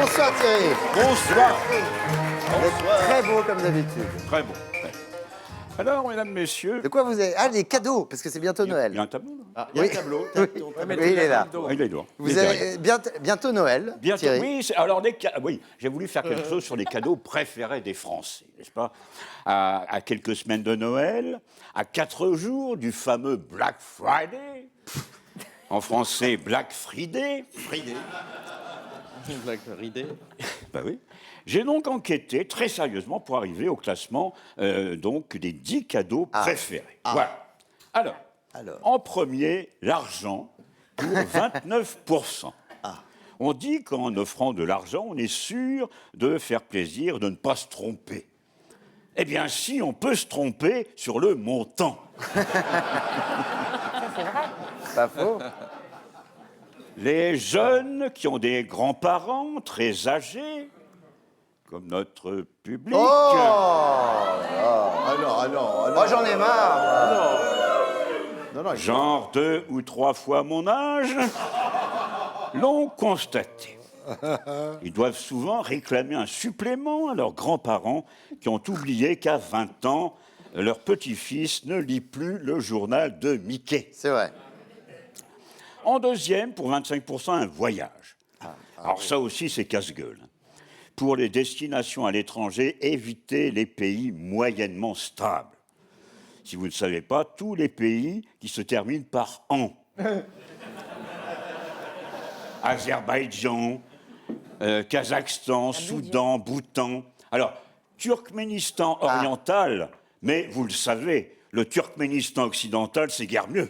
Bonsoir Thierry. Bonsoir. Vous êtes très beau comme d'habitude. Très bon. Alors, mesdames, messieurs... De quoi vous avez... Ah, les cadeaux, parce que c'est bientôt Noël. Il y a un tableau, là. Ah, il y a un tableau. Oui, il est là. Ah, il est lourd. Vous avez bientôt Noël, Bientôt, Thierry. oui, alors oui, j'ai voulu faire quelque chose sur les cadeaux préférés des Français, n'est-ce pas, à quelques semaines de Noël, à 4 jours du fameux Black Friday, en français Black Friday. Black Friday. Ben oui. J'ai donc enquêté très sérieusement pour arriver au classement donc des 10 cadeaux préférés. Voilà. Alors, en premier, l'argent pour 29%. On dit qu'en offrant de l'argent, on est sûr de faire plaisir, de ne pas se tromper. Eh bien, si, on peut se tromper sur le montant. Pas faux. Les jeunes qui ont des grands-parents très âgés, comme notre public... Oh, Alors. j'en ai marre. Non, genre 2 ou 3 fois mon âge, l'ont constaté. Ils doivent souvent réclamer un supplément à leurs grands-parents qui ont oublié qu'à 20 ans, leur petit-fils ne lit plus le journal de Mickey. C'est vrai. En deuxième, pour 25%, un voyage. Alors ça aussi, c'est casse-gueule. Pour les destinations à l'étranger, évitez les pays moyennement stables. Si vous ne savez pas, tous les pays qui se terminent par « an ». Azerbaïdjan, Kazakhstan, Soudan, Bhoutan. Alors, Turkménistan oriental, mais vous le savez, le Turkménistan occidental, c'est guère mieux.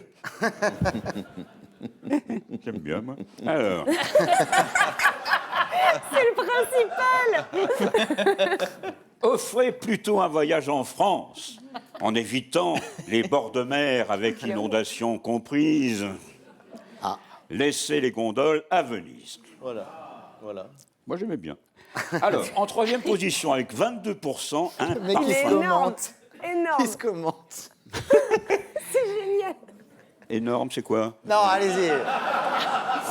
J'aime bien, moi. Alors... C'est le principal. Offrez plutôt un voyage en France, en évitant les bords de mer avec inondations comprises. Laissez les gondoles à Venise. Voilà. Moi, j'aimais bien. Alors, en troisième position, avec 22%, un Mais qui se parfum. commente. Énorme. Qui se commente. C'est génial. Énorme, c'est quoi? Non, allez-y.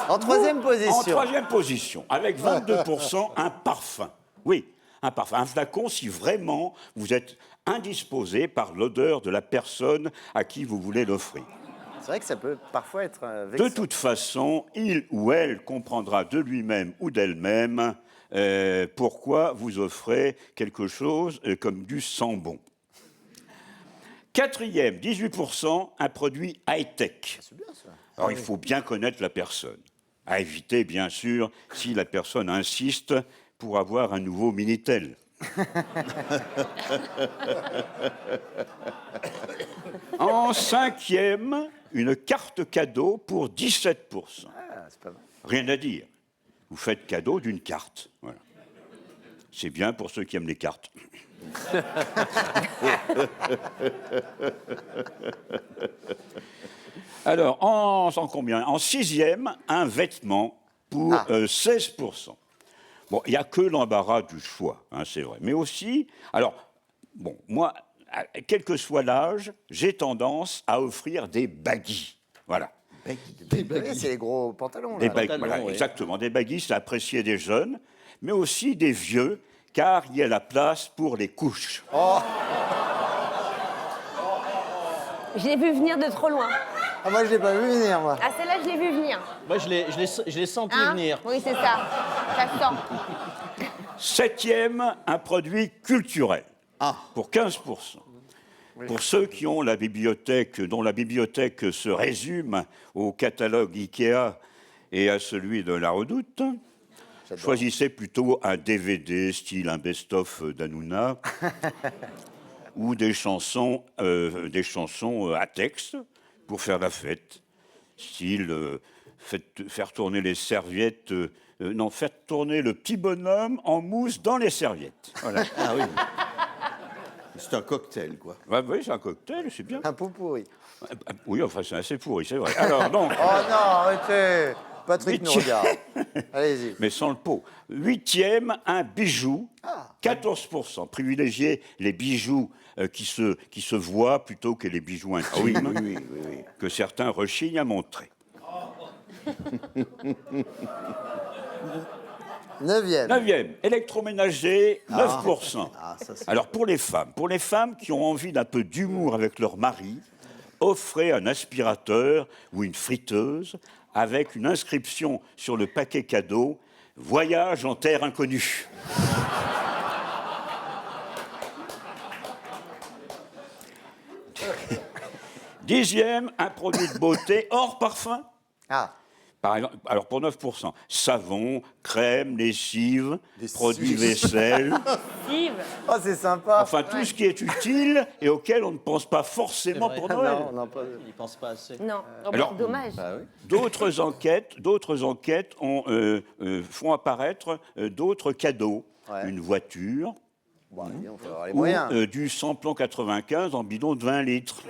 En troisième En position. troisième position, avec 22%, un parfum. Oui, un parfum. Un flacon si vraiment vous êtes indisposé par l'odeur de la personne à qui vous voulez l'offrir. C'est vrai que ça peut parfois être De vexant. toute façon, il ou elle comprendra de lui-même ou d'elle-même pourquoi vous offrez quelque chose comme du sambon. Quatrième, 18%, un produit high-tech. C'est bien ça. Alors, il faut bien connaître la personne. À éviter, bien sûr, si la personne insiste pour avoir un nouveau Minitel. En cinquième, une carte cadeau pour 17%. Ah, c'est pas mal. Rien à dire. Vous faites cadeau d'une carte. Voilà. C'est bien pour ceux qui aiment les cartes. Alors, en combien? En sixième, un vêtement pour 16%. Bon, il n'y a que l'embarras du choix, hein, c'est vrai. Mais aussi, alors, bon, moi, quel que soit l'âge, j'ai tendance à offrir des baggies. Voilà. Oui, c'est les gros pantalons. Des Là. baggies, pantalons, voilà, oui. exactement. Des baggies, c'est apprécié des jeunes, mais aussi des vieux, car il y a la place pour les couches. Je l'ai vu venir de trop loin. Ah, moi, je l'ai pas vu venir, moi. Ah, celle-là, je l'ai vu venir. Moi, je l'ai senti Hein venir. Oui, c'est ça. Ça se sent. Septième, un produit culturel, pour 15%. Pour ceux qui ont la bibliothèque, dont la bibliothèque se résume au catalogue Ikea et à celui de La Redoute, choisissez plutôt un DVD, style un best-of d'Hanouna, ou des chansons à texte pour faire la fête, style faire tourner les serviettes, faire tourner le petit bonhomme en mousse dans les serviettes. Voilà. Ah oui. C'est un cocktail, quoi. Ouais, oui, c'est un cocktail, c'est bien. Un pot pourri. Oui, enfin, c'est assez pourri, c'est vrai. Alors, donc, Oh non, arrêtez. Patrick nous regarde. Allez-y. mais sans le pot. Huitième, un bijou, 14%. Privilégiez les bijoux qui se voient plutôt que les bijoux intimes que certains rechignent à montrer. Neuvième. 9e, électroménager, 9%. Ah, ça, c'est- Alors pour les femmes qui ont envie d'un peu d'humour avec leur mari, offrez un aspirateur ou une friteuse avec une inscription sur le paquet cadeau « Voyage en terre inconnue ». Dixième, un produit de beauté hors parfum. Ah, Par exemple, alors pour 9%, savon, crème, lessive, Des produits cils. vaisselle, Yves. oh, c'est sympa. enfin tout ce qui est utile et auquel on ne pense pas forcément C'est pour vrai. Noël. Non, pas... Il n'y pense pas assez. Non. Alors- Dommage. Bah oui. D'autres enquêtes font apparaître d'autres cadeaux. Ouais. Une voiture Bon, allez, on faut avoir les ou moyens. du samplon 95 en bidon de 20 litres.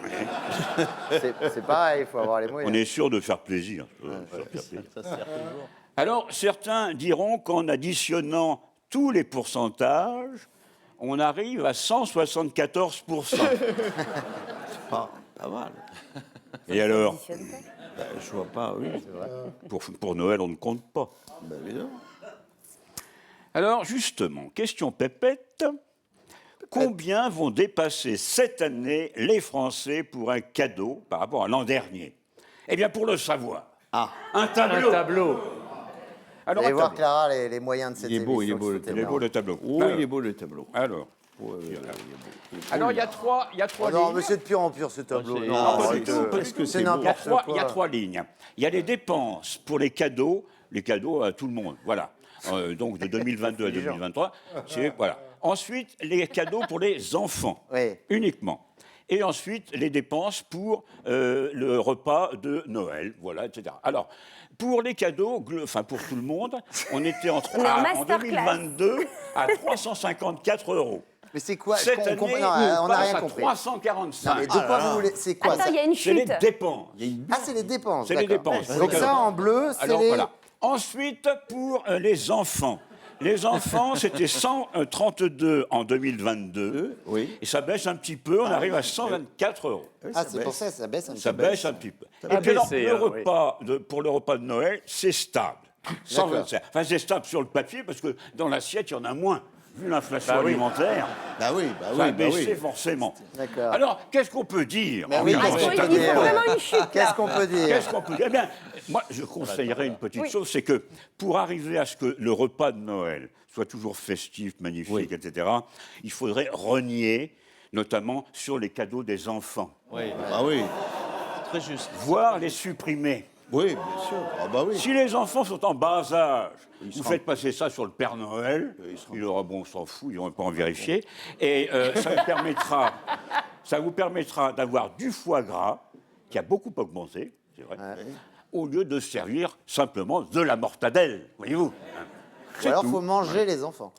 C'est pareil, il faut avoir les On moyens. est sûr de faire plaisir. Faire plaisir. Ça sert toujours. Alors, certains diront qu'en additionnant tous les pourcentages, on arrive à 174%. Pas mal. Et alors, Bah, je vois pas, oui. pour Noël, on ne compte pas. Bah, évidemment. Alors, justement, question pépette. Combien vont dépasser cette année les Français pour un cadeau par rapport à l'an dernier? Eh bien, pour le savoir, un tableau. Alors, Allez un voir, tableau. Clara, les moyens de cette Il est beau, émission il est beau, qui le sont tableau. Il est beau le tableau. Oh, il est beau le tableau. Alors, Ouais, il est beau. alors, il y a trois Oh non, lignes. mais c'est de pire en pire ce tableau. c'est- Non, non, pas arrête, du tout, parce que c'est c'est beau. Il y a n'importe il y a quoi. trois lignes. Il y a les dépenses pour les cadeaux à tout le monde. Voilà. Donc de 2022 à 2023. Voilà. Ensuite, les cadeaux pour les enfants, Oui. uniquement. Et ensuite, les dépenses pour le repas de Noël, voilà, etc. Alors, pour les cadeaux, enfin pour tout le monde, on était On est en en masterclass. 2022 à 354 €. Mais c'est quoi Cette on année, comprend- on non, on n'a passe rien à compris. 345. Non, mais de quoi vous voulez C'est quoi Attends, ça il y a une C'est les chute. dépenses. Ah, c'est les dépenses. C'est les d'accord. dépenses. Donc ça, en bleu, c'est Alors les... voilà. Ensuite, pour les enfants. Les enfants, c'était 132 en 2022. Oui. Et ça baisse un petit peu, on arrive à 124 €. Ah, c'est pour ça que ça baisse un petit Ça peu. baisse un petit peu. Et puis alors, baissé, le oui. repas pour le repas de Noël, c'est stable. 125. Enfin, c'est stable sur le papier parce que dans l'assiette, il y en a moins. Vu l'inflation alimentaire, Bah oui, bah ça a oui, bah baissé oui. forcément. D'accord. Alors, qu'est-ce qu'on peut dire Mais en oui, regardant qu'est-ce cette qu'on peut Il faut dire vraiment une chute, Qu'est-ce là. qu'on peut dire Qu'est-ce qu'on peut dire? Eh bien, moi, je conseillerais une petite chose, c'est que pour arriver à ce que le repas de Noël soit toujours festif, magnifique, etc., il faudrait renier, notamment sur les cadeaux des enfants, Oui, bah oui. Très juste. voire les supprimer. Oui, bien sûr. Ah bah oui. Si les enfants sont en bas âge, vous faites passer ça sur le Père Noël, il aura, bon, on s'en fout, ils n'auront pas en vérifier, et ça vous permettra d'avoir du foie gras, qui a beaucoup augmenté, c'est vrai, au lieu de servir simplement de la mortadelle, voyez-vous. Ou alors, il faut manger les enfants.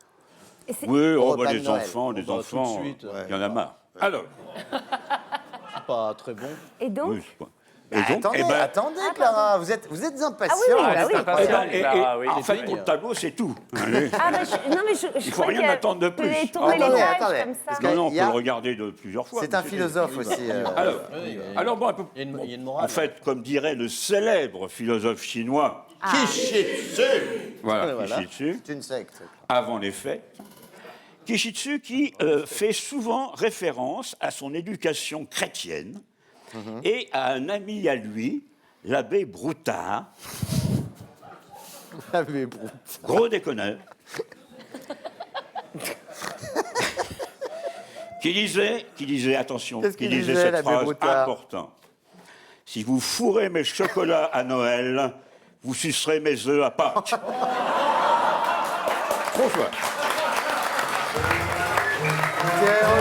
Oui, repas de les Noël. enfants, Tout de suite, il y en a marre. Alors, C'est pas très bon. Et donc, oui, c'est pas- et donc, Attendez, eh ben, attendez, Clara, vous êtes impatient. Ah oui, bah Ah, oui. c'est impatient, eh ben, Clara, oui. en fait, pour le tableau, c'est tout. Allez. ah bah non mais je Il faut crois rien qu'il y a- attendre de plus. Vous tourner les Attendez, pages attendez. comme ça. Parce Non, non, on il peut y a- le regarder de plusieurs fois. C'est un philosophe aussi. Alors bon, un peu- Il y a une morale. en fait, comme dirait le célèbre philosophe chinois, voilà, Kishitsu, C'est une secte. avant les fêtes, Kishitsu qui fait souvent référence à son éducation chrétienne et à un ami à lui, l'abbé Broutard, Ah, mais bon. gros déconneur, qui disait, attention, Qu'est-ce qui qu'il disait disait, cette l'abbé phrase Broutard importante. Si vous fourrez mes chocolats à Noël, vous sucerez mes œufs à Pâques. Bonsoir. Tiens,